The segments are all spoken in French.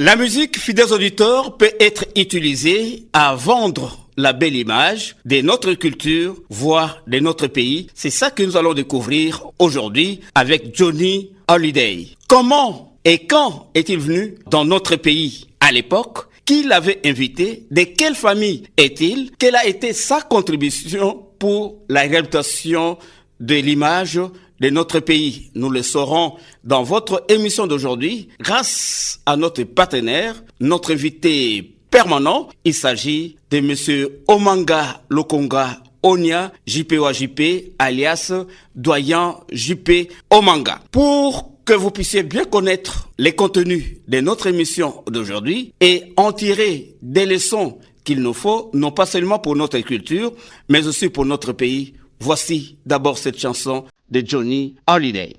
La musique, fidèles auditeurs, peut être utilisée à vendre la belle image de notre culture, voire de notre pays. C'est ça que nous allons découvrir aujourd'hui avec Johnny Hallyday. Comment et quand est-il venu dans notre pays à l'époque? Qui l'avait invité? De quelle famille est-il? Quelle a été sa contribution pour la réhabilitation de l'image de notre pays? Nous le saurons dans votre émission d'aujourd'hui grâce à notre partenaire, notre invité permanent. Il s'agit de Monsieur Omanga Lokonga Onia JP alias Doyen JP Omanga. Pour que vous puissiez bien connaître les contenus de notre émission d'aujourd'hui et en tirer des leçons qu'il nous faut, non pas seulement pour notre culture, mais aussi pour notre pays. Voici d'abord cette chanson de Johnny Hallyday.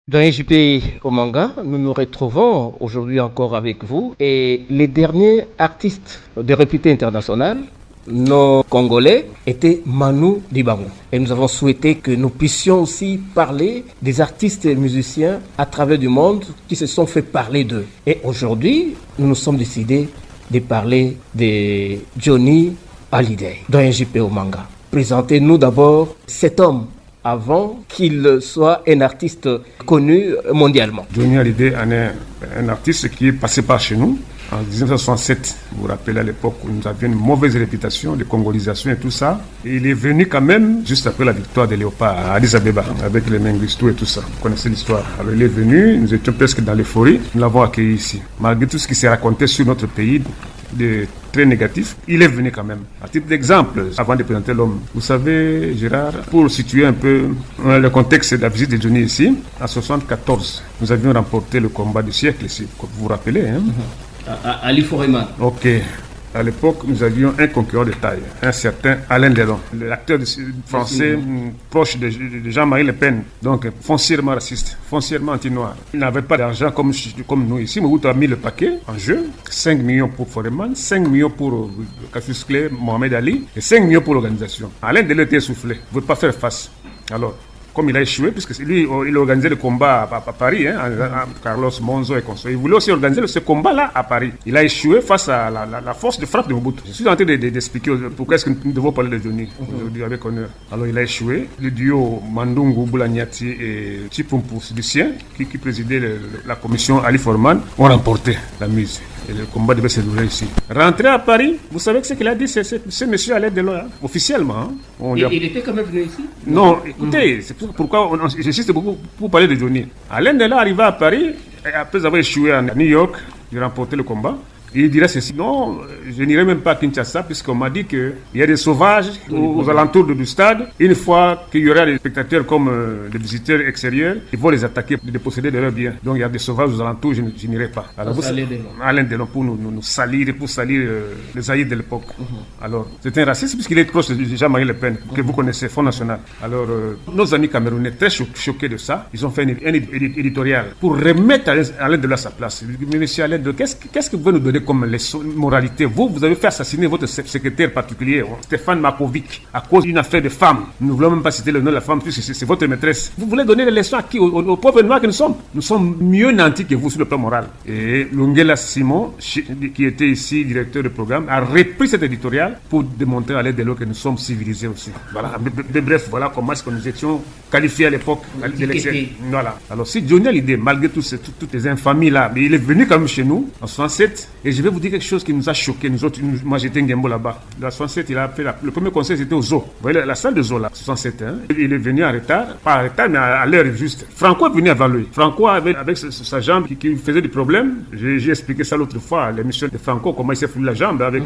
Dans JP Omanga, nous nous retrouvons aujourd'hui encore avec vous et les derniers artistes de réputé internationale, nos Congolais, étaient Manu Dibango. Et nous avons souhaité que nous puissions aussi parler des artistes et musiciens à travers du monde qui se sont fait parler d'eux. Et aujourd'hui, nous nous sommes décidés de parler de Johnny Hallyday, dans JP Omanga. Présentez-nous d'abord cet homme avant qu'il soit un artiste connu mondialement? Johnny Hallyday en est un artiste qui est passé par chez nous en 1967. Vous vous rappelez à l'époque où nous avions une mauvaise réputation de congolisation et tout ça. Et il est venu quand même juste après la victoire des Léopards à Addis Abeba avec les Mengistu et tout ça. Vous connaissez l'histoire. Alors il est venu, nous étions presque dans l'euphorie. Nous l'avons accueilli ici. Malgré tout ce qui s'est raconté sur notre pays, de très négatif, il est venu quand même. À titre d'exemple, avant de présenter l'homme, vous savez, Gérard, pour situer un peu le contexte de la visite de Johnny ici, en 1974, nous avions remporté le combat du siècle ici, comme vous vous rappelez. Hein? Ali Foreman. Ok. À l'époque, nous avions un concurrent de taille, un certain Alain Delon, l'acteur français proche de Jean-Marie Le Pen, donc foncièrement raciste, foncièrement anti-noir. Il n'avait pas d'argent comme nous ici, mais vous avez mis le paquet en jeu, 5 millions pour Foreman, 5 millions pour Cassius Clay, Mohamed Ali, et 5 millions pour l'organisation. Alain Delon était essoufflé, il ne pouvait pas faire face. Alors, comme il a échoué, puisque lui, il organisait le combat à Paris, hein, Carlos Monzo et consorts. Il voulait aussi organiser ce combat-là à Paris. Il a échoué face à la force de frappe de Mobutu. Je suis en train d'expliquer pourquoi est-ce que nous devons parler de Johnny aujourd'hui avec honneur. Alors il a échoué. Le duo Mandungu Boulaniati et Chipumpu Lucien, qui présidait la commission Ali Forman, ont remporté la mise. Et le combat devait se dérouler ici. Rentré à Paris, vous savez ce qu'il a dit, ce monsieur Alain Delon, hein, officiellement. Hein, il était quand même venu ici? Non, écoutez, c'est pourquoi j'insiste beaucoup pour parler de Johnny. Alain Delon arrivé à Paris, et après avoir échoué à New York, il a remporté le combat. Il dirait ceci: non, je n'irai même pas à Kinshasa, puisqu'on m'a dit qu'il y a des sauvages aux alentours du stade. Une fois qu'il y aura des spectateurs comme des visiteurs extérieurs, ils vont les attaquer, de déposséder de leurs biens. Donc il y a des sauvages aux alentours, je n'irai pas. Alors, Alain Delon pour nous salir, pour salir les haïs de l'époque. Alors c'est un raciste, puisqu'il est proche de Jean-Marie Le Pen, que vous connaissez, Front National. Alors nos amis camerounais, très choqués de ça, ils ont fait un éditorial pour remettre Alain Delon à sa place. Mais monsieur Alain Delon, qu'est-ce que vous pouvez nous donner comme les moralités? Vous avez fait assassiner votre secrétaire particulier, Stéphane Markovic, à cause d'une affaire de femme. Nous ne voulons même pas citer le nom de la femme, puisque c'est votre maîtresse. Vous voulez donner des leçons à qui? Aux pauvres noirs que nous sommes. Nous sommes mieux nantis que vous sur le plan moral. Et Lungela Simon, qui était ici directeur de programme, a repris cet éditorial pour démontrer à l'aide de l'eau que nous sommes civilisés aussi. Voilà. Bref, voilà comment est-ce que nous étions qualifiés à l'époque de l'excès. Voilà. Alors si Johnny Hallyday, malgré toutes les infamies là, mais il est venu quand même chez nous en 67, et je vais vous dire quelque chose qui nous a choqués, nous autres. Moi j'étais un Ngembo là-bas. En 67, il a fait le premier concert, c'était au Zoo. Vous voyez la salle de Zoo là, 67. Hein. Il est venu en retard, pas en retard, mais à l'heure juste. Franco est venu avant lui. Franco avec sa jambe qui faisait des problèmes. J'ai expliqué ça l'autre fois à l'émission de Franco, comment il s'est foulé la jambe avec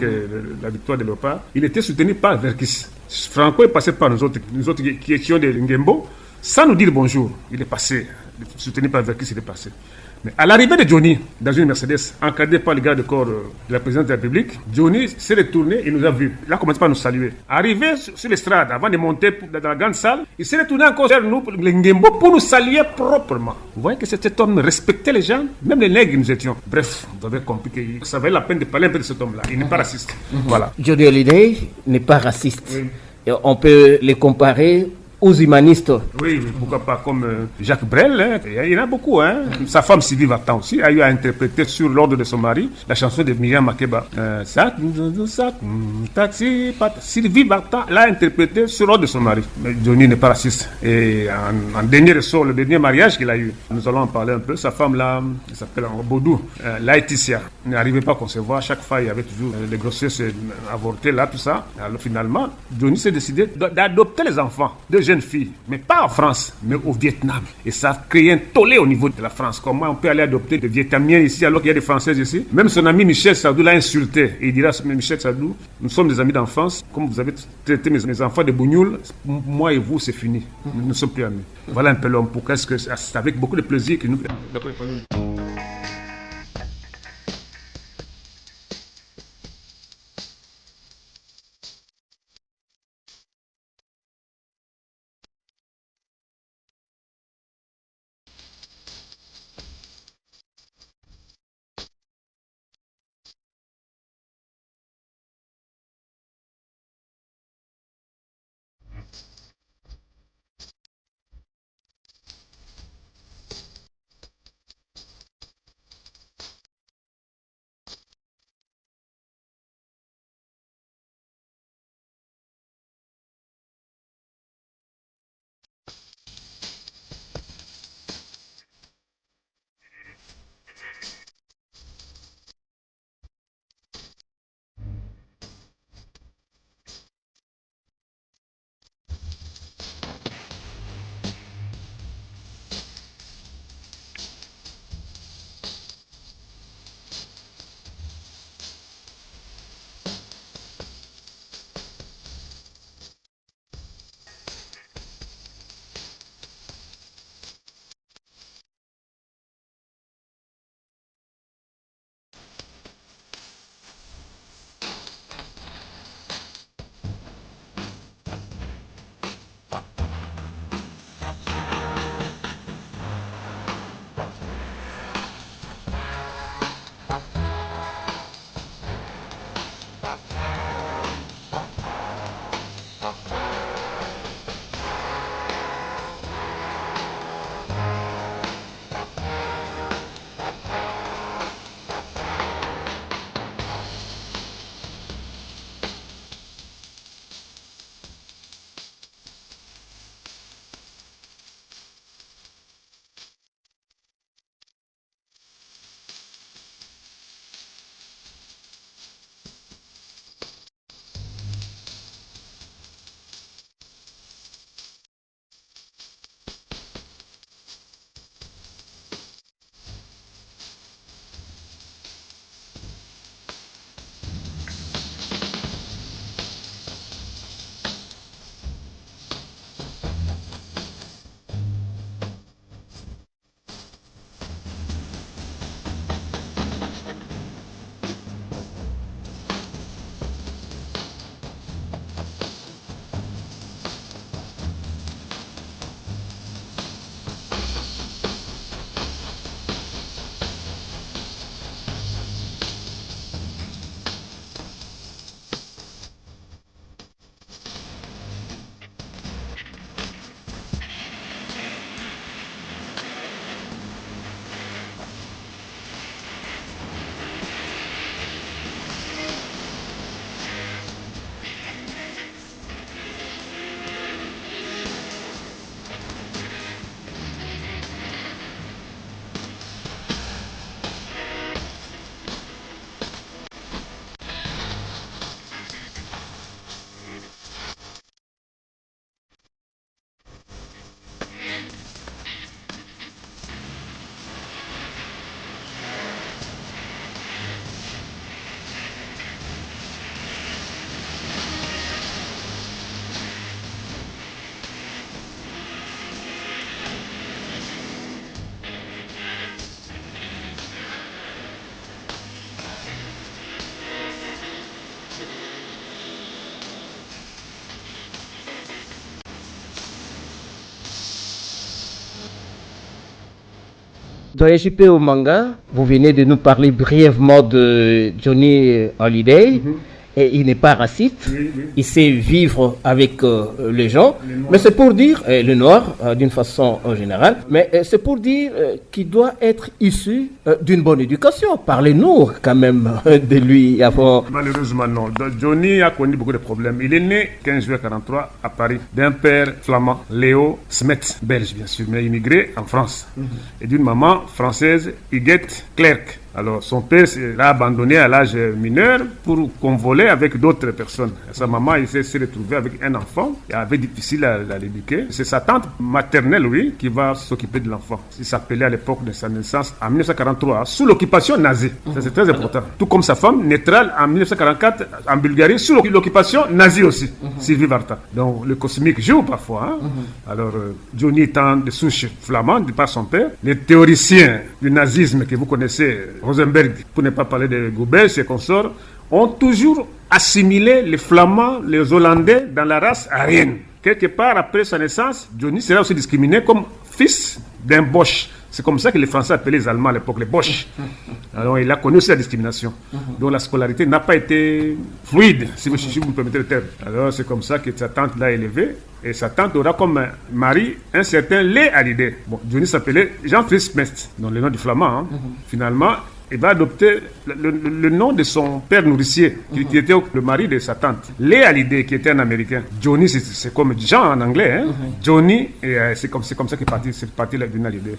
la victoire de Léopard. Il était soutenu par Verkis. Franco est passé par nous autres qui étions des Ngembo, sans nous dire bonjour. Il est passé, soutenu par Verkis, il est passé. Mais à l'arrivée de Johnny dans une Mercedes, encadré par le garde de corps de la présidente de la République, Johnny s'est retourné et nous a vus. Il a commencé par nous saluer. Arrivé sur l'estrade, avant de monter dans la grande salle, il s'est retourné encore vers nous, les Ngembo, pour nous saluer proprement. Vous voyez que cet homme respectait les gens, même les nègres nous étions. Bref, vous avez compris que ça valait la peine de parler un peu de cet homme-là. Il n'est pas raciste. Voilà. Johnny Hallyday n'est pas raciste. Oui. Et on peut les comparer aux humanistes. Oui, pourquoi pas comme Jacques Brel, hein. Il y en a beaucoup. Hein. Sa femme Sylvie Vartan aussi a eu à interpréter sur l'ordre de son mari la chanson de Myriam Makeba. Sylvie Vartan l'a interprété sur l'ordre de son mari. Mais Johnny n'est pas raciste. Et en dernier ressort, le dernier mariage qu'il a eu, nous allons en parler un peu. Sa femme là, elle s'appelle Baudou, Laetitia, n'arrivait pas à concevoir. Chaque fois, il y avait toujours des grossesses avortées là, tout ça. Alors finalement, Johnny s'est décidé d'adopter les enfants de jeunes filles, mais pas en France, mais au Vietnam. Et ça a créé un tollé au niveau de la France. Comment on peut aller adopter des Vietnamiens ici alors qu'il y a des Françaises ici? Même son ami Michel Sardou l'a insulté. Et il dira, Michel Sardou, nous sommes des amis d'enfance. Comme vous avez traité mes enfants de bougnoul, moi et vous, c'est fini. Nous ne sommes plus amis. Voilà un peu l'homme. Pourquoi est-ce que c'est avec beaucoup de plaisir que nous... Dans JP au manga, vous venez de nous parler brièvement de Johnny Hallyday. Et il n'est pas raciste, il sait vivre avec les gens, mais c'est pour dire, le noir d'une façon générale, mais c'est pour dire qu'il doit être issu d'une bonne éducation. Parlez-nous quand même de lui avant. Malheureusement non, Johnny a connu beaucoup de problèmes. Il est né 15 juillet 1943 à Paris d'un père flamand, Léo Smet, belge bien sûr, mais immigré en France, et d'une maman française, Huguette Clerc. Alors, son père l'a abandonné à l'âge mineur pour convoler avec d'autres personnes. Sa maman, il s'est retrouvée avec un enfant. Il avait difficile à l'éduquer. C'est sa tante maternelle, oui, qui va s'occuper de l'enfant. Il s'appelait à l'époque de sa naissance, en 1943, sous l'occupation nazie. Ça, c'est très important. Tout comme sa femme, neutrale, en 1944, en Bulgarie, sous l'occupation nazie aussi. Sylvie Vartan. Donc, le cosmique joue parfois. Alors, Johnny étant de souche flamande, par son père, les théoriciens du nazisme que vous connaissez, Rosenberg, pour ne pas parler de Goebbels et consorts, ont toujours assimilé les Flamands, les Hollandais dans la race aryenne. Quelque part après sa naissance, Johnny sera aussi discriminé comme fils d'un Bosch. C'est comme ça que les Français appelaient les Allemands à l'époque, les Bosch. Alors il a connu aussi la discrimination. Donc la scolarité n'a pas été fluide, si vous me permettez le terme. Alors c'est comme ça que sa tante l'a élevé. Et sa tante aura comme mari un certain Lé Hallyday. Bon, Johnny s'appelait Jean-Fritz Mest, dans le nom du flamand. Finalement, il va adopter le nom de son père nourricier, qui était le mari de sa tante. Lé Hallyday, qui était un Américain. Johnny, c'est comme Jean en anglais. Johnny, et c'est comme ça qu'il est parti d'une Hallyday.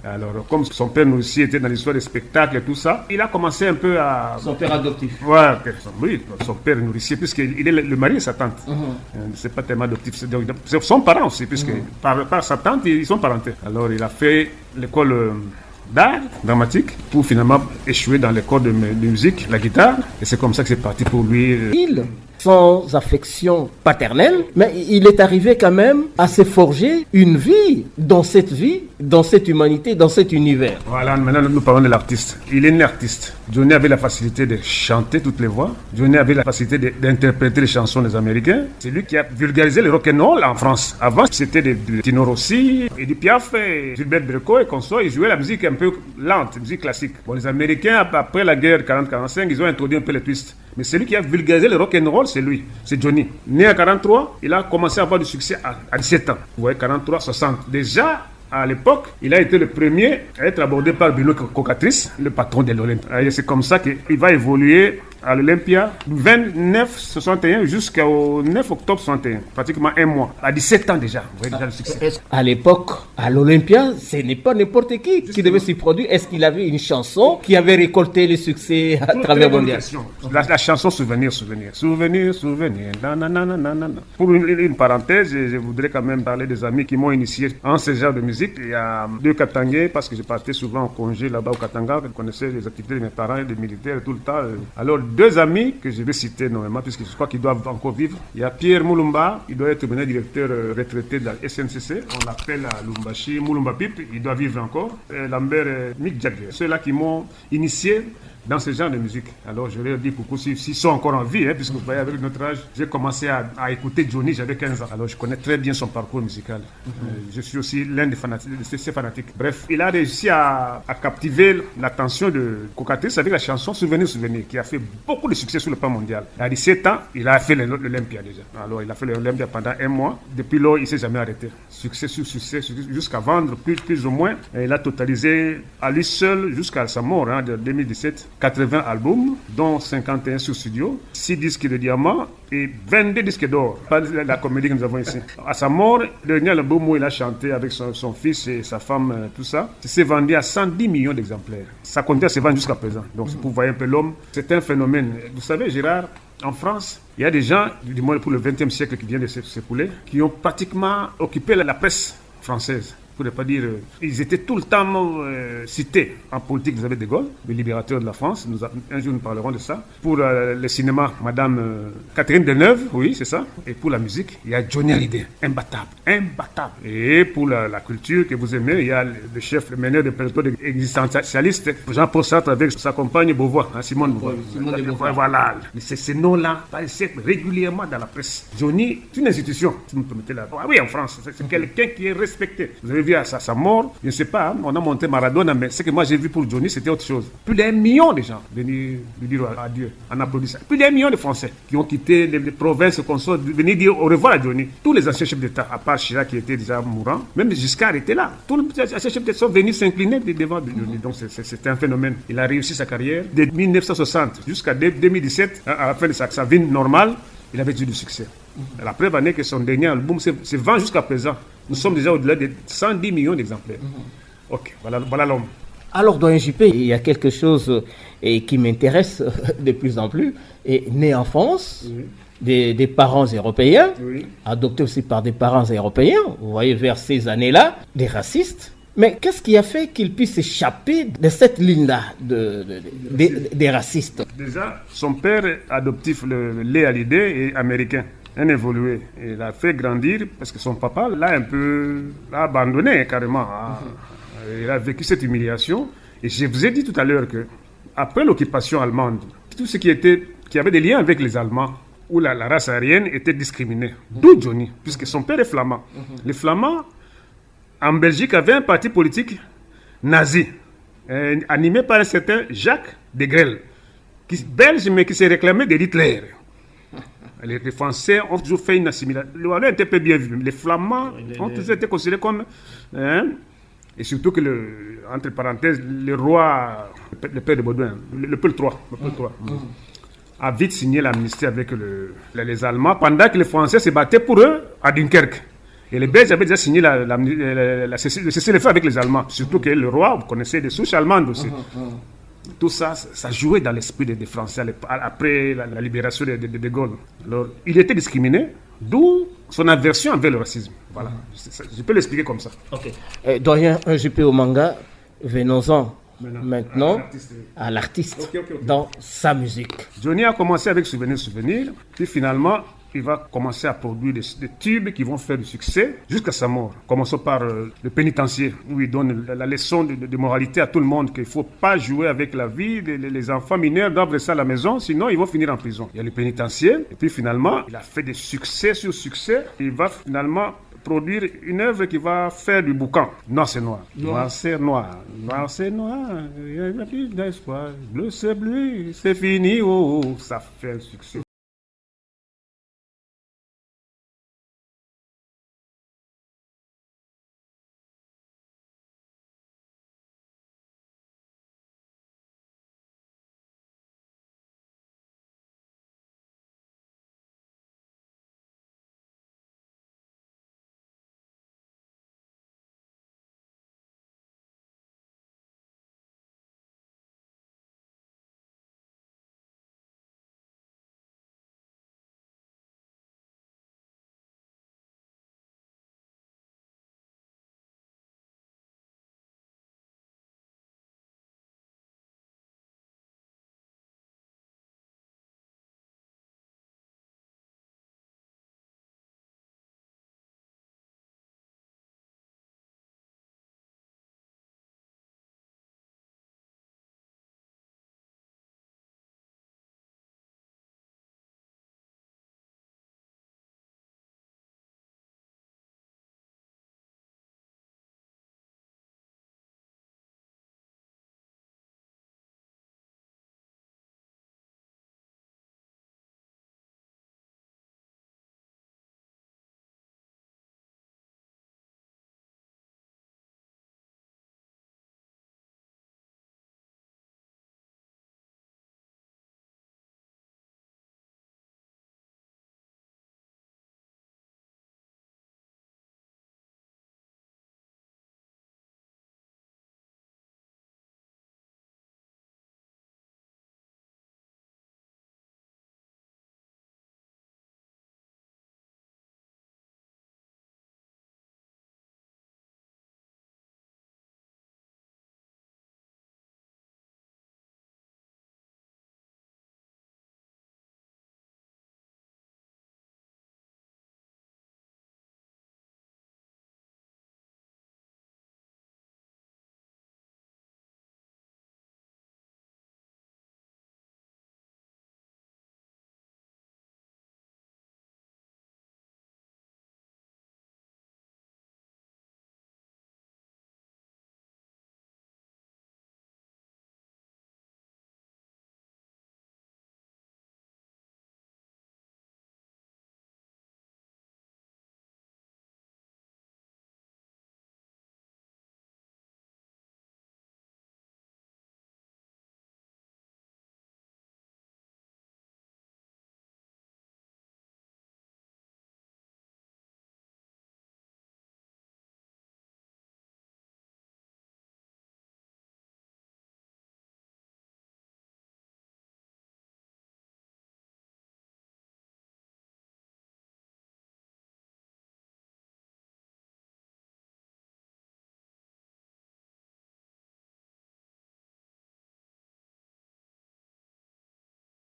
Alors, comme son père nourricier était dans l'histoire des spectacles et tout ça, il a commencé un peu à... Son père adoptif. Ouais, oui, son père nourricier, puisqu'il est le mari de sa tante. C'est pas tellement adoptif, c'est son parent aussi, puisque par sa tante, ils sont parentés. Alors, il a fait l'école d'art dramatique pour finalement échouer dans les cours de musique, la guitare, et c'est comme ça que c'est parti pour lui. Sans affection paternelle, mais il est arrivé quand même à se forger une vie, dans cette humanité, dans cet univers. Voilà, maintenant nous parlons de l'artiste. Il est né artiste. Johnny avait la facilité de chanter toutes les voix. Johnny avait la facilité d'interpréter les chansons des Américains. C'est lui qui a vulgarisé le rock'n'roll en France. Avant, c'était de Tino Rossi, et du Piaf, et Gilbert Bécaud et consorts. Ils jouaient la musique un peu lente, musique classique. Bon, les Américains, après la guerre 40-45, ils ont introduit un peu le twist. Mais celui qui a vulgarisé le rock'n'roll, c'est lui, c'est Johnny. Né à 43, il a commencé à avoir du succès à 17 ans. Vous voyez, 43, 60. Déjà, à l'époque, il a été le premier à être abordé par Bruno Cocatrice, le patron de l'Olympia. Et c'est comme ça qu'il va évoluer à l'Olympia du 29 61 jusqu'au 9 octobre 61, pratiquement un mois. À 17 ans déjà, vous voyez déjà le succès. À l'époque, à l'Olympia, ce n'est pas n'importe qui devait s'y produire. Est-ce qu'il avait une chanson qui avait récolté le succès à travers le mondial? La chanson Souvenir. Pour une parenthèse, je voudrais quand même parler des amis qui m'ont initié en ce genre de musique. Il y a deux Katangais, parce que je partais souvent en congé là-bas au Katanga, je connaissais les activités de mes parents et des militaires tout le temps. Alors, deux amis que je vais citer nommément, puisque je crois qu'ils doivent encore vivre. Il y a Pierre Moulumba, il doit être maintenant directeur retraité de la SNCC. On l'appelle à Lumbashi, Moulumba Pip, il doit vivre encore. Et Lambert Mick Jagger. Ceux-là qui m'ont initié dans ce genre de musique. Alors je leur dis coucou s'ils sont encore en vie, puisque vous voyez avec notre âge, j'ai commencé à écouter Johnny, j'avais 15 ans. Alors je connais très bien son parcours musical. Je suis aussi l'un des fanatiques, de ces fanatiques. Bref, il a réussi à captiver l'attention de Cocatrice avec la chanson Souvenir, qui a fait beaucoup de succès sur le plan mondial. À 17 ans, il a fait l'Olympia déjà. Alors il a fait l'Olympia pendant un mois. Depuis lors, il ne s'est jamais arrêté. Succès sur succès, jusqu'à vendre plus ou moins. Et il a totalisé à lui seul jusqu'à sa mort, de 2017. 80 albums, dont 51 sur studio, 6 disques de diamant et 22 disques d'or. Pas la comédie que nous avons ici. À sa mort, le dernier album où il a chanté avec son fils et sa femme, tout ça, s'est vendu à 110 millions d'exemplaires. Ça continue à se vendre jusqu'à présent. Donc, vous voyez un peu l'homme, c'est un phénomène. Vous savez, Gérard, en France, il y a des gens, du moins pour le XXe siècle qui viennent de s'écouler, qui ont pratiquement occupé la presse française. Pour ne pas dire, ils étaient tout le temps cités en politique. Vous avez De Gaulle, le libérateur de la France. Un jour, nous parlerons de ça. Pour le cinéma, Madame Catherine Deneuve, oui, c'est ça. Et pour la musique, il y a Johnny Hallyday, imbattable. Et pour la culture que vous aimez, il y a le chef, le meneur de peloton existentialiste, Jean-Paul Sartre, avec sa compagne Beauvoir, Simone Beauvoir. Voilà. Ces noms-là apparaissaient régulièrement dans la presse. Johnny, c'est une institution, si vous me permettez là. Ah oui, en France, c'est quelqu'un qui est respecté. Vous avez revu à sa mort, je ne sais pas, hein, on a monté Maradona, mais ce que moi j'ai vu pour Johnny, c'était autre chose. Plus d'1 million de gens venus lui dire adieu en applaudissant. Plus d'1 million de Français qui ont quitté les provinces, consorts, venir dire au revoir à Johnny. Tous les anciens chefs d'État, à part Chirac qui était déjà mourant, même Giscard était là. Tous les anciens chefs d'État sont venus s'incliner devant Johnny. Donc c'était un phénomène. Il a réussi sa carrière de 1960 jusqu'à 2017, à la fin de sa vie normale. Il avait eu du succès. La preuve en est que son dernier album se vend jusqu'à présent. Nous sommes déjà au-delà de 110 millions d'exemplaires. Ok, voilà l'homme. Alors, doyen JP, il y a quelque chose qui m'intéresse de plus en plus. Et né en France, des parents européens, adopté aussi par des parents européens, vous voyez, vers ces années-là, des racistes. Mais qu'est-ce qui a fait qu'il puisse échapper de cette ligne-là des racistes? Déjà, son père adoptif, le Léa Hallyday, est américain, un évolué. Il a fait grandir parce que son papa l'a l'a abandonné carrément. Il a vécu cette humiliation. Et je vous ai dit tout à l'heure que après l'occupation allemande, tout ce qui avait des liens avec les Allemands, où la race aryenne était discriminée. D'où Johnny, puisque son père est flamand. Les Flamands, en Belgique, avait un parti politique nazi, animé par un certain Jacques de Grelle, belge, mais qui s'est réclamé de Hitler. Les Français ont toujours fait une assimilation. Le Wallon était peu bien vu. Les Flamands ont toujours été considérés comme... et surtout que, entre parenthèses, le roi, le père de Baudouin, le Paul III, a vite signé l'amnistie avec les Allemands, pendant que les Français se battaient pour eux à Dunkerque. Et les Belges avaient déjà signé le cessez-le-feu avec les Allemands. Surtout que le roi, vous connaissez, des souches allemandes aussi. Tout ça, ça jouait dans l'esprit des Français après la libération de Gaulle. Alors, il était discriminé, d'où son aversion envers le racisme. Voilà, je peux l'expliquer comme ça. Ok. Doyen JP Omanga, venons-en maintenant à l'artiste dans sa musique. Johnny a commencé avec Souvenir, puis finalement, il va commencer à produire des tubes qui vont faire du succès jusqu'à sa mort. Commençons par le pénitencier, où il donne la leçon de moralité à tout le monde, qu'il ne faut pas jouer avec la vie. Les enfants mineurs doivent rester à la maison, sinon ils vont finir en prison. Il y a le pénitencier, et puis finalement, il a fait des succès sur succès. Il va finalement produire une œuvre qui va faire du boucan. Noir c'est noir, noir c'est noir, noir c'est noir, il n'y a plus d'espoir, bleu c'est bleu, c'est fini, oh, ça fait un succès.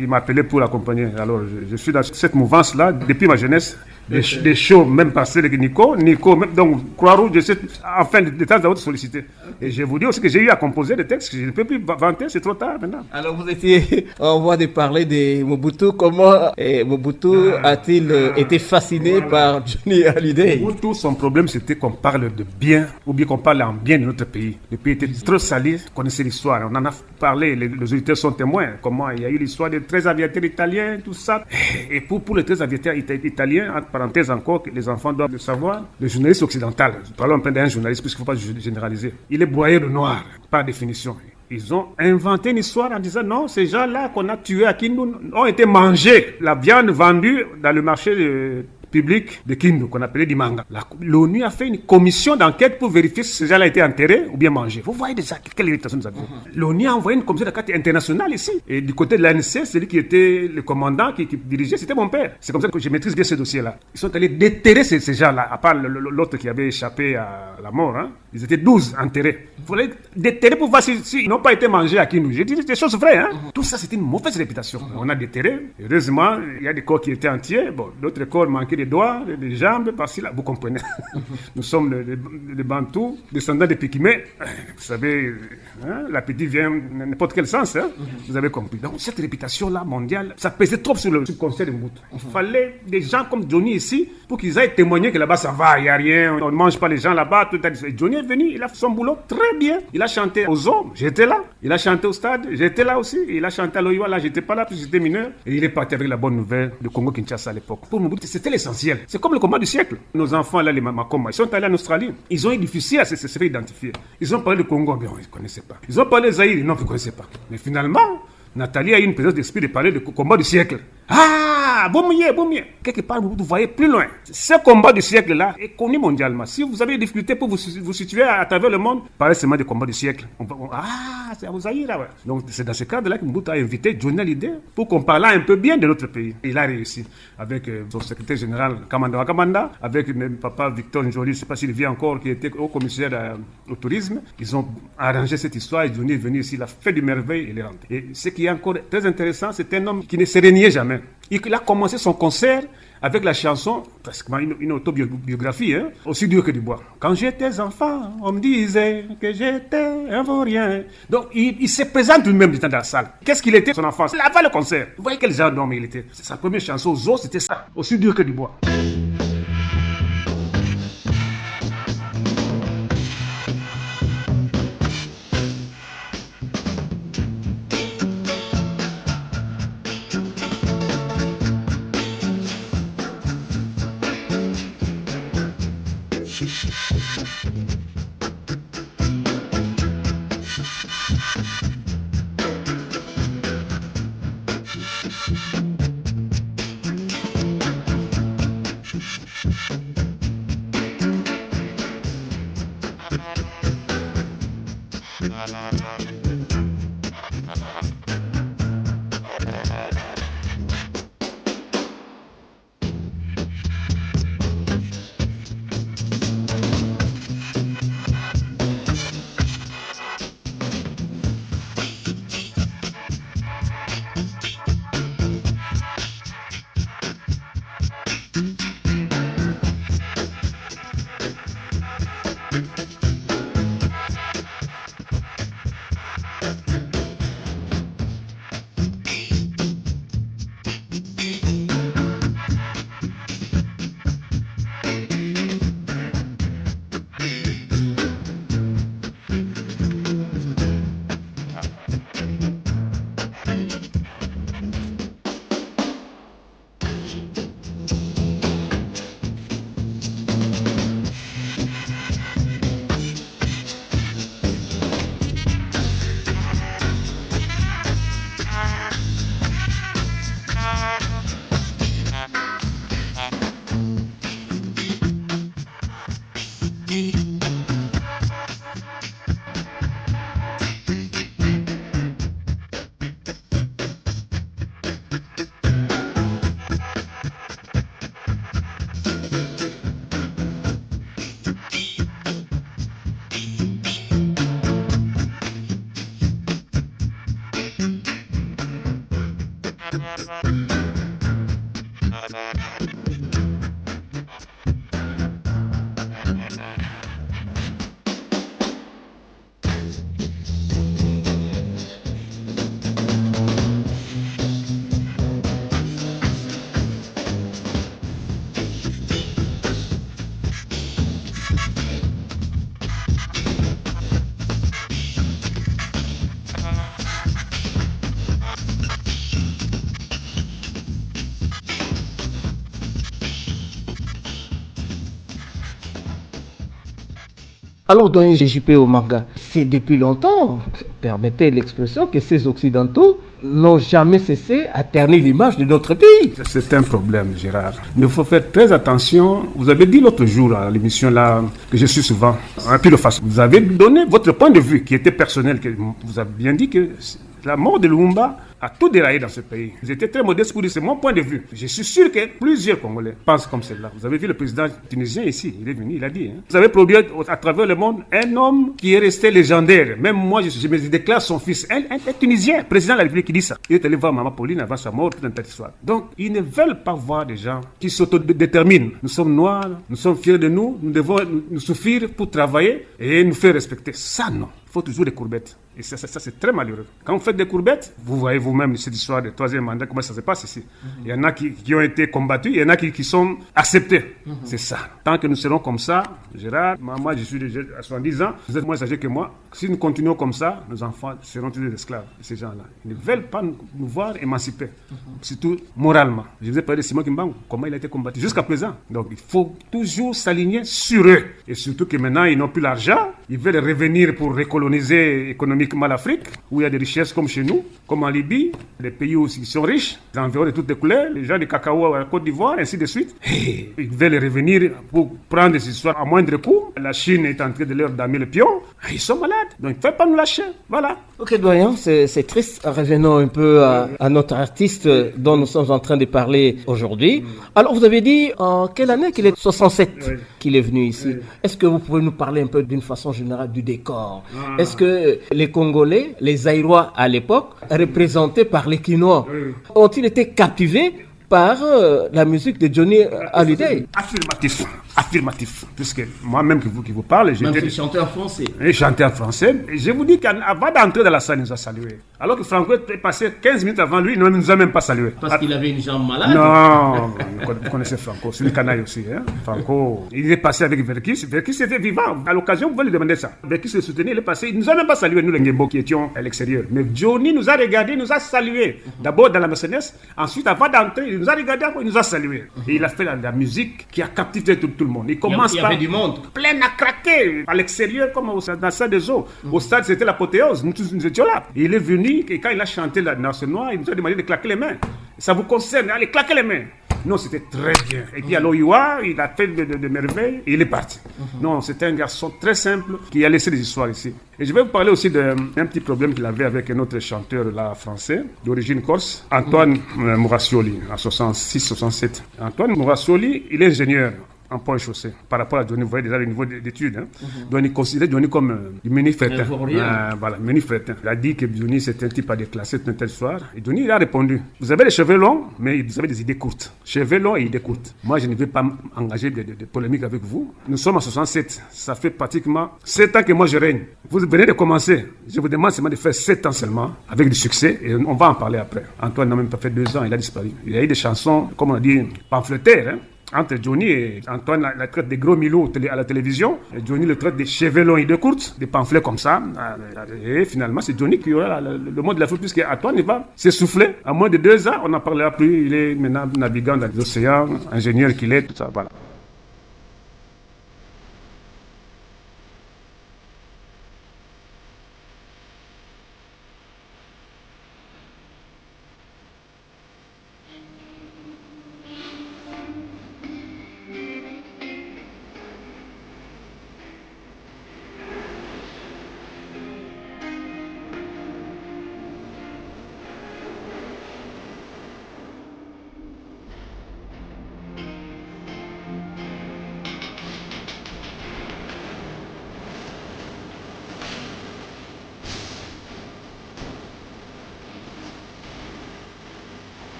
Il m'a appelé pour l'accompagner. Alors, je suis dans cette mouvance-là depuis ma jeunesse. Des shows, même passés avec Nico, même, donc Croix-Rouge, je sais, enfin, de temps à autre sollicité. Et je vous dis aussi que j'ai eu à composer des textes que je ne peux plus vanter, c'est trop tard maintenant. Alors vous étiez en voie de parler de Mobutu. Comment Mobutu a-t-il été fasciné par Johnny Hallyday? Mobutu, son problème, c'était qu'on parle de bien, ou bien qu'on parle en bien de notre pays. Le pays était trop sali, vous connaissez l'histoire, on en a parlé, les auditeurs sont témoins, comment il y a eu l'histoire des 13 aviateurs italiens, tout ça. Et pour les 13 aviateurs italiens, parenthèse encore, que les enfants doivent le savoir, le journaliste occidental, parlons un peu d'un journaliste, puisqu'il ne faut pas généraliser, il est broyé de noir, par définition. Ils ont inventé une histoire en disant non, ces gens-là qu'on a tués à Kindu ont été mangés. La viande vendue dans le marché public de Kindu, qu'on appelait Dimanga. L'ONU a fait une commission d'enquête pour vérifier si ces gens-là étaient enterrés ou bien mangés. Vous voyez déjà quelle irritation nous avons. L'ONU a envoyé une commission d'enquête internationale ici. Et du côté de l'ANC, celui qui était le commandant qui dirigeait, c'était mon père. C'est comme ça que je maîtrise bien ce dossier-là. Ils sont allés déterrer ces gens-là, à part l'autre qui avait échappé à la mort. Hein. Ils étaient 12 enterrés. Il fallait déterrer pour voir s'ils n'ont pas été mangés à Kindu. J'ai dit des choses vraies. Hein. Tout ça, c'était une mauvaise réputation. On a déterré. Heureusement, il y a des corps qui étaient entiers. Bon, d'autres corps manquaient des doigts, des jambes, par-ci, là. Vous comprenez. Nous sommes les Bantous, descendants des Pikimés. Vous savez, hein, l'appétit vient n'importe quel sens. Hein. Vous avez compris. Donc, cette réputation-là, mondiale, ça pesait trop sur le subconscient de Mobutu. Il fallait des gens comme Johnny ici pour qu'ils aillent témoigner que là-bas, ça va, il n'y a rien, on ne mange pas les gens là-bas. Tout. Johnny est venu, il a fait son boulot très bien. Il a chanté aux hommes, j'étais là. Il a chanté au stade, j'étais là aussi. Il a chanté à l'Oiwa, là, j'étais pas là, puis j'étais mineur. Et il est parti avec la bonne nouvelle de Congo-Kinshasa à l'époque. Pour Mobutu, c'était l'essentiel. C'est comme le combat du siècle. Nos enfants, là, les Makoma, ils sont allés en Australie. Ils ont eu difficile à se faire identifier. Ils ont parlé de Congo, bien, ils ne connaissaient pas. Ils ont parlé de Zaïre, non, ils ne connaissaient pas. Mais finalement, Nathalie a eu une présence d'esprit de parler de combat du siècle. Ah, bon mieux. Quelque part, vous voyez plus loin. Ce combat du siècle-là est connu mondialement. Si vous avez des difficultés pour vous situer à travers le monde, parlez seulement du combat du siècle. C'est à vous là, ouais. Donc, c'est dans ce cadre-là que Mobutu a invité Johnny Hallyday pour qu'on parle un peu bien de notre pays. Et il a réussi avec son secrétaire général Kamanda Wakamanda, avec papa Victor Njoli, je ne sais pas s'il vit encore, qui était haut commissaire au tourisme. Ils ont arrangé cette histoire et Johnny est venu ici, il a fait du merveille et il est rentré. Et ce qui est encore très intéressant, c'est un homme qui ne se reniait jamais. Il a commencé son concert avec la chanson, pratiquement une autobiographie, hein, aussi dur que du bois. Quand j'étais enfant, on me disait que j'étais un vaurien. Donc, il se présente lui-même du temps dans la salle. Qu'est-ce qu'il était son enfance? Avant le concert. Vous voyez quel genre d'homme il était. Sa première chanson, Zo, c'était ça, aussi dur que du bois. Alors, dans JP au manga, c'est depuis longtemps, permettez l'expression, que ces Occidentaux n'ont jamais cessé à ternir l'image de notre pays. C'est un problème, Gérard. Il faut faire très attention. Vous avez dit l'autre jour à l'émission là, que je suis souvent, un peu de face. Vous avez donné votre point de vue qui était personnel. Que vous avez bien dit que la mort de Lumumba a tout déraillé dans ce pays. Vous étiez très modeste pour dire c'est mon point de vue. Je suis sûr que plusieurs Congolais pensent comme cela. Vous avez vu le président tunisien ici, il est venu, il a dit. Vous avez produit à travers le monde un homme qui est resté légendaire. Même moi, je me déclare son fils. Un Tunisien, président de la République qui dit ça. Il est allé voir Maman Pauline avant sa mort, toute une telle histoire. Donc, ils ne veulent pas voir des gens qui s'autodéterminent. Nous sommes noirs, nous sommes fiers de nous, nous devons nous suffire pour travailler et nous faire respecter. Ça, non. Il faut toujours des courbettes. Et ça, c'est très malheureux. Quand vous faites des courbettes, vous voyez vous-même cette histoire de troisième mandat, comment ça se passe ici. Il y en a qui ont été combattus, il y en a qui sont acceptés. C'est ça. Tant que nous serons comme ça, Gérard, moi je suis à 70 ans, vous êtes moins âgé que moi. Si nous continuons comme ça, nos enfants seront tous des esclaves, ces gens-là. Ils ne veulent pas nous voir émancipés, surtout moralement. Je vous ai parlé de Simon Kimbangu, comment il a été combattu jusqu'à présent. Donc il faut toujours s'aligner sur eux. Et surtout que maintenant, ils n'ont plus l'argent, ils veulent revenir pour recoloniser économiquement l'Afrique, où il y a des richesses comme chez nous, comme en Libye, des pays où ils sont riches, des environs de toutes les couleurs, les gens du cacao à la Côte d'Ivoire, ainsi de suite. Et ils veulent revenir pour prendre ces histoires à moindre coût. La Chine est en train de leur damer le pion. Ils sont malades, donc il ne faut pas nous lâcher. Voilà. Ok, doyen, c'est triste. Revenons un peu à notre artiste dont nous sommes en train de parler aujourd'hui. Alors, vous avez dit en quelle année qu'il est 67 qu'il est venu ici. Est-ce que vous pouvez nous parler un peu d'une façon générale du décor? Est-ce que les Congolais, les Zaïrois à l'époque, représentés par les Quinois, ont-ils été captivés par la musique de Johnny Hallyday? Affirmatif. Puisque moi-même qui vous parle, j'étais chanté en français. Et chanté en français. Et je vous dis qu'avant d'entrer dans la salle, il nous a salué. Alors que Franco est passé 15 minutes avant lui, il ne nous a même pas salué. Parce qu'il avait une jambe malade? Non, vous connaissez Franco, c'est une canaille aussi. Hein? Franco, il est passé avec Verkis. Verkis était vivant. À l'occasion, vous pouvez lui demander ça. Verkis le soutenait, il est passé. Il ne nous a même pas salué, nous les Ngembo qui étions à l'extérieur. Mais Johnny nous a regardé, il nous a salué. D'abord dans la Mercedes, ensuite avant d'entrer, il nous a regardé, il nous a salué. Et il a fait la musique qui a captivé tout le monde. Il commence il y avait du monde. Plein à craquer. À l'extérieur, comme dans la salle des eaux. Au stade, c'était l'apothéose. Nous tous, nous étions là. Et il est venu, et quand il a chanté la Nation Noire, il nous a demandé de claquer les mains. Ça vous concerne, allez, claquez les mains. Non, c'était très bien. Et puis à l'OIWA, il a fait de merveilles et il est parti. Non, c'était un garçon très simple qui a laissé des histoires ici. Et je vais vous parler aussi d'un petit problème qu'il avait avec un autre chanteur là, français, d'origine corse, Antoine Mourassioli, en 66-67. Antoine Mourassioli, il est ingénieur en point chaussée par rapport à Johnny, vous voyez déjà le niveau d'études. Hein. Donc il considérait Johnny comme du menu fretin. Voilà, menu fretin. Il a dit que Johnny c'était un type à déclasser un tel soir. Et Johnny il a répondu, vous avez les cheveux longs, mais vous avez des idées courtes. Cheveux longs et idées courtes. Moi je ne vais pas engager de polémiques avec vous. Nous sommes en 67. Ça fait pratiquement 7 ans que moi je règne. Vous venez de commencer. Je vous demande seulement de faire 7 ans seulement, avec du succès, et on va en parler après. Antoine n'a même pas fait 2 ans, il a disparu. Il y a eu des chansons, comme on dit, pamphlétaires, hein. Entre Johnny et Antoine, la traite des gros milots à la télévision. Et Johnny le traite des cheveux longs et de courtes, des pamphlets comme ça. Et finalement, c'est Johnny qui aura le mot de la foule, puisque Antoine il va s'essouffler. À moins de 2 ans, on n'en parlera plus. Il est maintenant navigant dans les océans, ingénieur qu'il est, tout ça, voilà.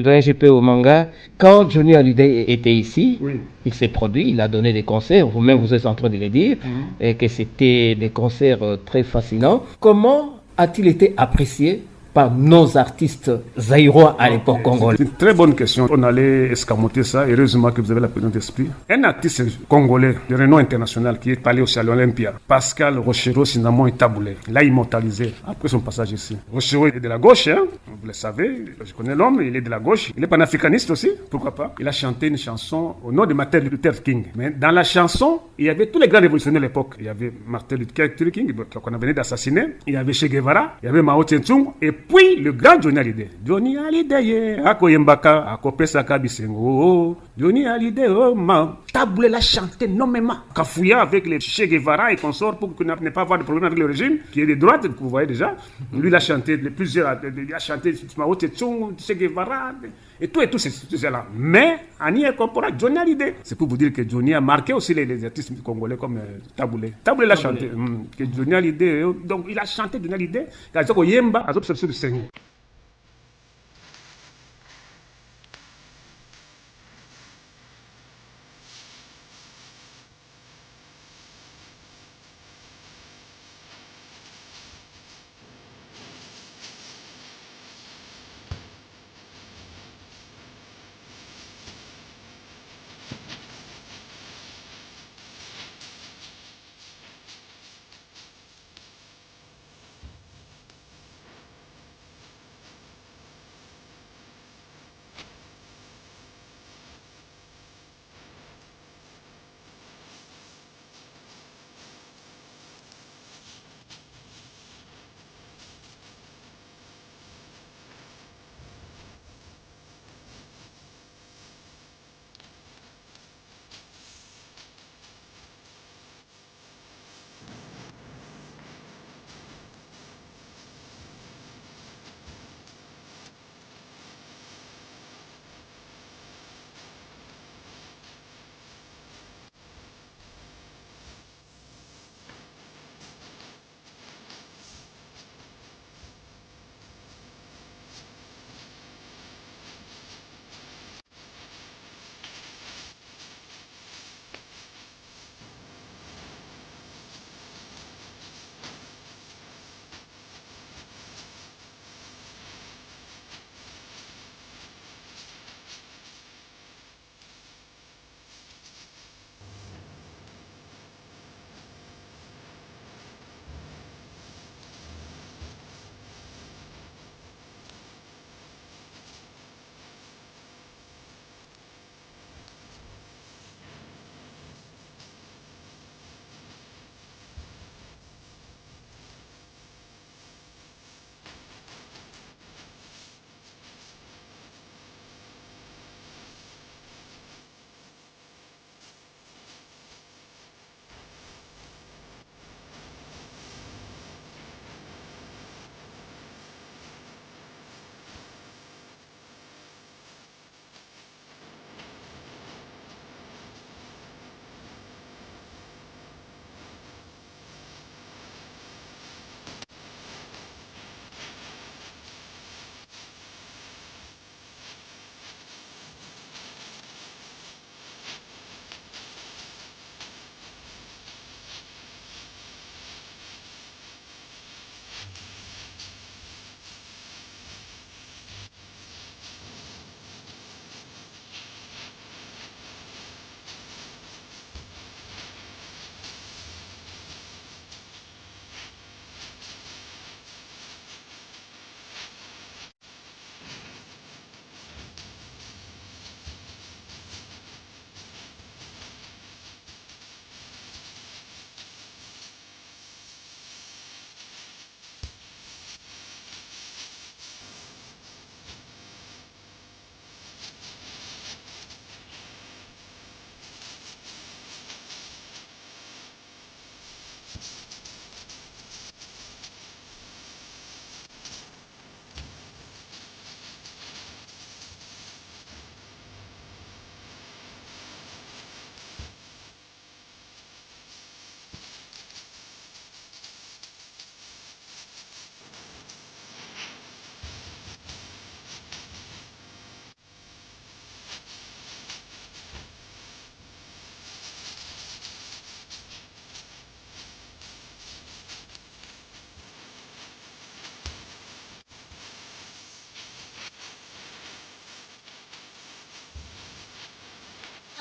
Doyen JP au manga, quand Johnny Hallyday était ici, Oui. il s'est produit, il a donné des concerts, vous-même vous êtes en train de le dire, et que c'était des concerts très fascinants. Comment a-t-il été apprécié par nos artistes zaïrois à l'époque congolaise? C'est une très bonne question. On allait escamoter ça. Heureusement que vous avez la présence d'esprit. Un artiste congolais de renom international qui est allé aussi à l'Olympia, Pascal Rochero Sinamon Taboulé, l'a immortalisé après son passage ici. Rochero est de la gauche, hein, vous le savez. Je connais l'homme, il est de la gauche. Il est panafricaniste aussi, pourquoi pas. Il a chanté une chanson au nom de Martin Luther King. Mais dans la chanson, il y avait tous les grands révolutionnaires de l'époque. Il y avait Martin Luther King, qu'on venait d'assassiner. Il y avait Che Guevara, il y avait Mao Tse-tung, et puis le grand Johnny Hallyday. Johnny Hallyday, Akoyembaka, Akopesaka Bisengo, Johnny Hallyday, oh man. Taboulé l'a chanté nommément. Kafouya avec les Che Guevara et consorts pour ne pas avoir de problème avec le régime, qui est de droite, que vous voyez déjà. Lui, il a chanté plusieurs, il a chanté Mao Tse-tung, Che Guevara, et tous ces gens-là. Mais, en y incorporant Johnny Hallyday. C'est pour vous dire que Johnny a marqué aussi les artistes congolais comme Taboulé. Taboulé l'a chanté. Que Johnny Hallyday, donc il a chanté Johnny Hallyday. Il a dit Yemba, à l'observation du Seigneur.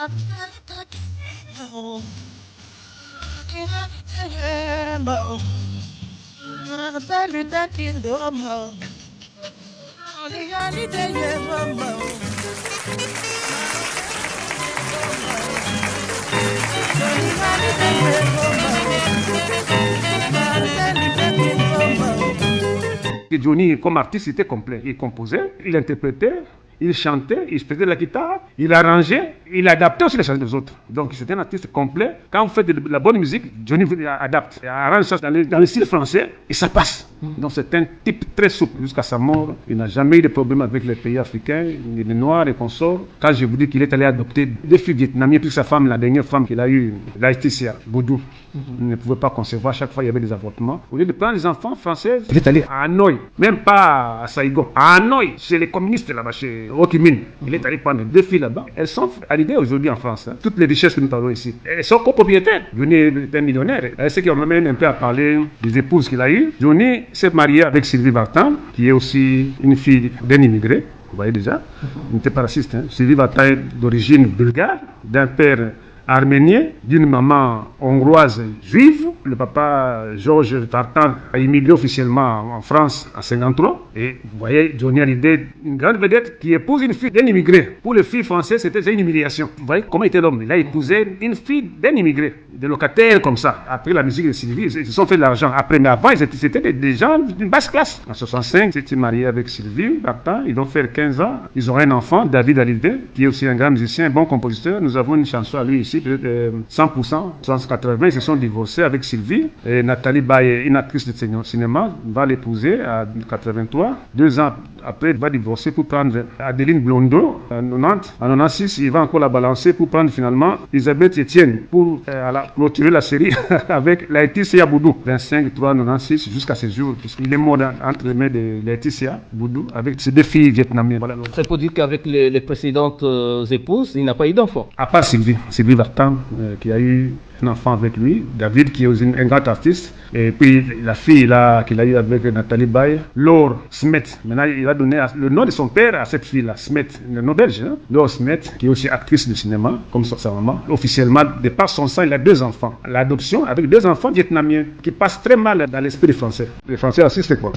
Et Johnny, comme artiste, était complet. Il composait, il interprétait, il chantait, il faisait de la guitare, il arrangeait, il adaptait aussi les chansons des autres. Donc c'était un artiste complet. Quand vous faites de la bonne musique, Johnny adapte, il arrange ça dans le style français et ça passe. Donc c'est un type très souple jusqu'à sa mort. Il n'a jamais eu de problème avec les pays africains, ni les Noirs et consorts. Quand je vous dis qu'il est allé adopter des filles vietnamiennes, puis sa femme, la dernière femme qu'il a eue, Laetitia Boudou, il ne pouvait pas concevoir. Chaque fois, il y avait des avortements. Au lieu de prendre les enfants français, il est allé à Hanoï, même pas à Saigon, à Hanoï, chez les communistes là-bas, chez Ho Chi Minh. Il est allé prendre deux filles là-bas. Elles sont arrivées aujourd'hui en France. Hein. Toutes les richesses que nous parlons ici, elles sont copropriétaires. Johnny est un millionnaire. Ceux qui ont même un peu à parler des épouses qu'il a eues. Johnny s'est marié avec Sylvie Vartan, qui est aussi une fille d'un immigré. Vous voyez déjà, il n'était pas raciste. Hein. Sylvie Vartan est d'origine bulgare, d'un père arménien, d'une maman hongroise juive. Le papa Georges Vartan a immigré officiellement en France en 1953. Et vous voyez, Johnny Hallyday, une grande vedette qui épouse une fille d'un immigré. Pour les filles françaises, c'était une humiliation. Vous voyez comment était l'homme. Il a épousé une fille d'un immigré, des locataires comme ça. Après la musique de Sylvie, ils se sont fait de l'argent. Après, mais avant, c'était des gens d'une basse classe. En 65, ils étaient mariés avec Sylvie Vartan. Ils vont faire 15 ans. Ils auront un enfant, David Hallyday, qui est aussi un grand musicien, un bon compositeur. Nous avons une chanson à lui ici, 100%, 180. Ils se sont divorcés avec Sylvie. Et Nathalie Baye, une actrice de cinéma, va l'épouser à 83. 2 ans après, il va divorcer pour prendre Adeline Blondeau en 90. En 96, il va encore la balancer pour prendre finalement Elisabeth Etienne pour clôturer la série avec Laetitia Boudou. 25, 3, 96 jusqu'à ce jour, puisqu'il est mort entre les mains de Laetitia Boudou avec ses deux filles vietnamiennes. Voilà. C'est pour dire qu'avec les précédentes épouses, il n'a pas eu d'enfant. À part Sylvie Vartan, qui a eu un enfant avec lui, David, qui est aussi un grand artiste, et puis la fille qu'il a eu avec Nathalie Baye, Laure Smet. Maintenant, il a donné le nom de son père à cette fille-là, Smet, le nom belge, hein? Laure Smet, qui est aussi actrice de cinéma, comme sa maman. Officiellement, de par son sang, il a 2 enfants. L'adoption avec 2 enfants vietnamiens, qui passent très mal dans l'esprit des Français. Les Français assistent quoi.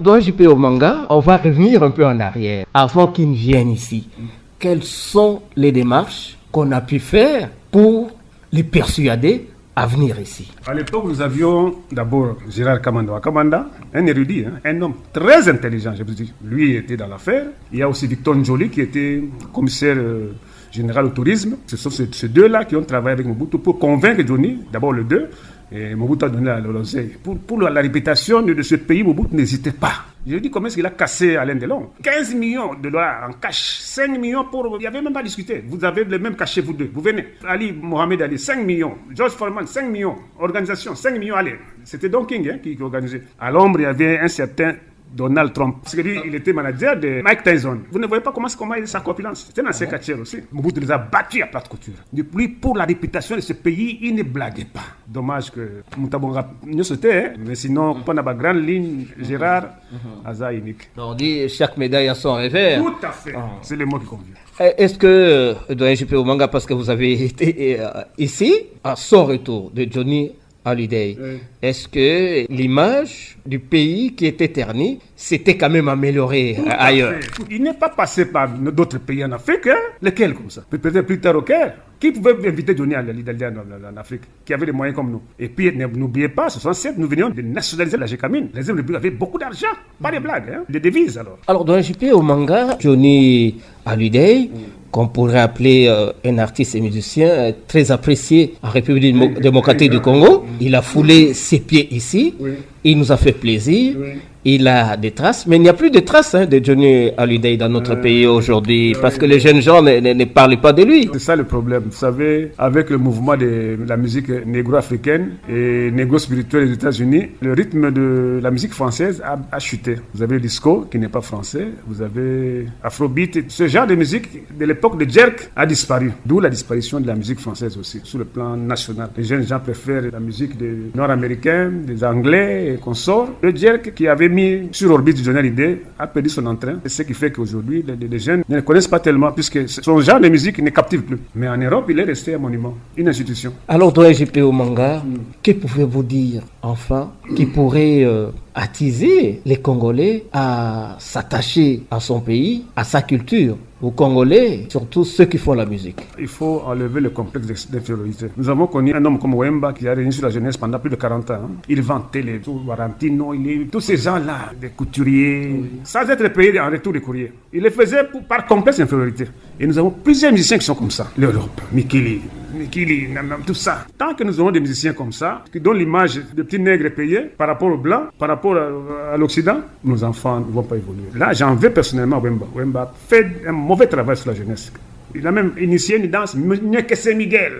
Dans JP Omanga, on va revenir un peu en arrière. Avant qu'ils ne viennent ici, quelles sont les démarches qu'on a pu faire pour les persuader à venir ici? À l'époque, nous avions d'abord Gérard Kamanda. Kamanda, un érudit, un homme très intelligent, je vous dis. Lui, il était dans l'affaire. Il y a aussi Victor Njoli, qui était commissaire général au tourisme. Ce sont ces deux-là qui ont travaillé avec Mobutu pour convaincre Johnny, d'abord le deux, et Mobutu a donné l'oseille. Pour la réputation de ce pays, Mobutu n'hésitait pas. Je dis comment est-ce qu'il a cassé Alain Delon. 15 millions de dollars en cash, 5 millions pour... Il n'y avait même pas discuté. Vous avez le même cachet, vous deux. Vous venez. Ali, Mohamed Ali, 5 millions. George Foreman, 5 millions. Organisation, 5 millions. Allez, c'était Don King qui organisait. À l'ombre, il y avait un certain Donald Trump. Parce que lui, il était manager de Mike Tyson. Vous ne voyez pas comment il a sa corpulence. C'était un ancien catcheur aussi. Mobutu les a battus à plate couture. Depuis, pour la réputation de ce pays, il ne blaguait pas. Dommage que Moutabonga ne sautait, mais sinon, pas dans la grande ligne, Gérard, Aza unique. On dit chaque médaille a son revers. Tout à fait. C'est le mot qui convient. Est-ce que, dans JP Omanga, parce que vous avez été ici, à son retour de Johnny Hallyday, est-ce que l'image du pays qui était ternie s'était quand même améliorée ailleurs? Il n'est pas passé par d'autres pays en Afrique, lesquels comme ça? Peut-être plus tard au Caire. Qui pouvait inviter Johnny Hallyday en Afrique, qui avait les moyens comme nous? Et puis, n'oubliez pas, en 67, nous venions de nationaliser la Gécamine. Les hommes avaient beaucoup d'argent, pas des blagues, des devises alors. Alors, dans JP Omanga, Johnny Hallyday, qu'on pourrait appeler un artiste et musicien très apprécié en République démocratique du Congo. Il a foulé ses pieds ici. Il nous a fait plaisir. Il a des traces, mais il n'y a plus de traces de Johnny Hallyday dans notre pays aujourd'hui, parce que les jeunes gens ne parlent pas de lui. C'est ça le problème. Vous savez, avec le mouvement de la musique négro-africaine et négro-spirituelle des États-Unis, le rythme de la musique française a chuté. Vous avez le disco, qui n'est pas français. Vous avez Afrobeat. Ce genre de musique de l'époque de Jerk a disparu. D'où la disparition de la musique française aussi, sur le plan national. Les jeunes gens préfèrent la musique des Nord-Américains, des Anglais et consorts. Le Jerk, qui avait mis sur orbite Johnny Hallyday, a perdu son entrain. C'est ce qui fait qu'aujourd'hui, les jeunes ne le connaissent pas tellement, puisque son genre de musique ne captive plus. Mais en Europe, il est resté un monument, une institution. Alors, dans JP Omanga, que pouvez-vous dire, enfin, qui pourrait attiser les Congolais à s'attacher à son pays, à sa culture, aux Congolais, surtout ceux qui font la musique? Il faut enlever le complexe d'infériorité. Nous avons connu un homme comme Wemba qui a réuni sur la jeunesse pendant plus de 40 ans. Il vantait les Warantino, tous ces gens-là, des couturiers, sans être payés en retour des courriers. Il les faisait par complexe d'infériorité. Et nous avons plusieurs musiciens qui sont comme ça. L'Europe, Mikili, tout ça. Tant que nous avons des musiciens comme ça, qui donnent l'image de petits nègres payés par rapport aux Blancs, par rapport à l'Occident, nos enfants ne vont pas évoluer. Là, j'en veux personnellement Wemba. Wemba fait un mauvais travail sur la jeunesse. Il a même initié une danse, c'est Miguel.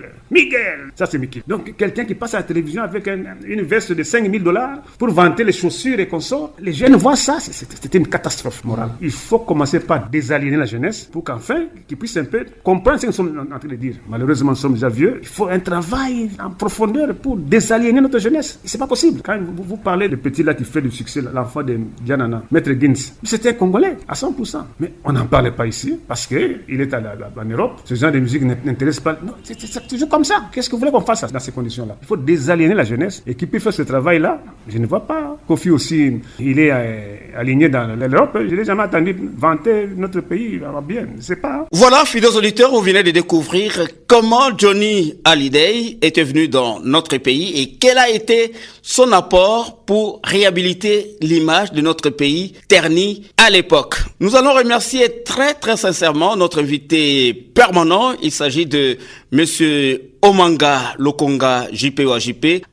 Ça c'est Mickey. Donc quelqu'un qui passe à la télévision avec une veste de $5,000 pour vanter les chaussures et consorts, les jeunes voient ça, c'était une catastrophe morale. Il faut commencer par désaliéner la jeunesse pour qu'enfin, qu'ils puissent un peu comprendre ce que nous sommes en train de dire. Malheureusement, nous sommes déjà vieux. Il faut un travail en profondeur pour désaliéner notre jeunesse. C'est pas possible. Quand vous parlez de petit là qui fait du succès, l'enfant de Dianana, Maître Gims, c'était un Congolais à 100%. Mais on n'en parlait pas ici parce qu'il est en Europe. Ce genre de musique n'intéresse pas. Non, c'est toujours comme ça. Qu'est-ce que vous voulez qu'on fasse dans ces conditions-là? Il faut désaliéner la jeunesse. Et qui peut faire ce travail-là, je ne vois pas. Kofi aussi, il est aligné dans l'Europe. Je n'ai jamais entendu vanter notre pays. Bien, je ne sais pas. Voilà, fidèles auditeurs, vous venez de découvrir comment Johnny Hallyday était venu dans notre pays et quel a été son apport pour réhabiliter l'image de notre pays terni à l'époque. Nous allons remercier très très sincèrement notre invité permanent. Il s'agit de Monsieur Omanga Lokonga JP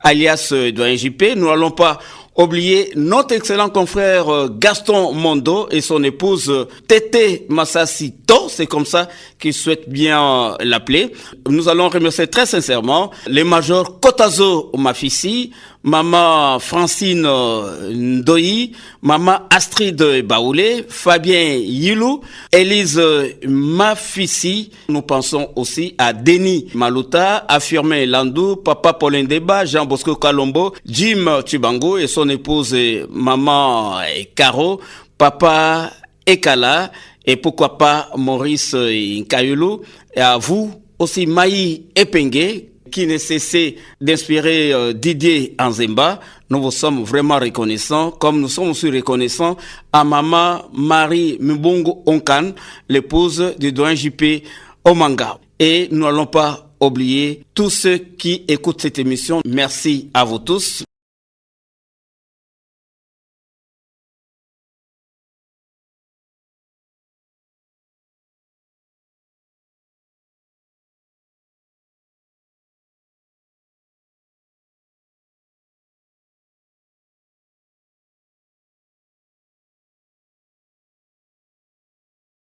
alias Doyen JP. Nous n'allons pas oublier notre excellent confrère Gaston Mondo et son épouse Tété Massasito, c'est comme ça qu'il souhaite bien l'appeler. Nous allons remercier très sincèrement les majors Kotazo Mafisi, Maman Francine Ndoyi, Maman Astrid Baoulé, Fabien Yilou, Élise Mafisi. Nous pensons aussi à Denis Maluta, à Firmin Landou, Papa Paulin Deba, Jean Bosco Kalombo, Jim Tubango et son épouse Maman Caro, Papa Ekala et pourquoi pas Maurice Nkayulu. Et à vous aussi Maï Epenge, qui ne cessait d'inspirer Didier Nzemba. Nous vous sommes vraiment reconnaissants, comme nous sommes aussi reconnaissants à Maman Marie Mbongo Onkan, l'épouse du doyen JP Omanga. Et nous n'allons pas oublier tous ceux qui écoutent cette émission. Merci à vous tous.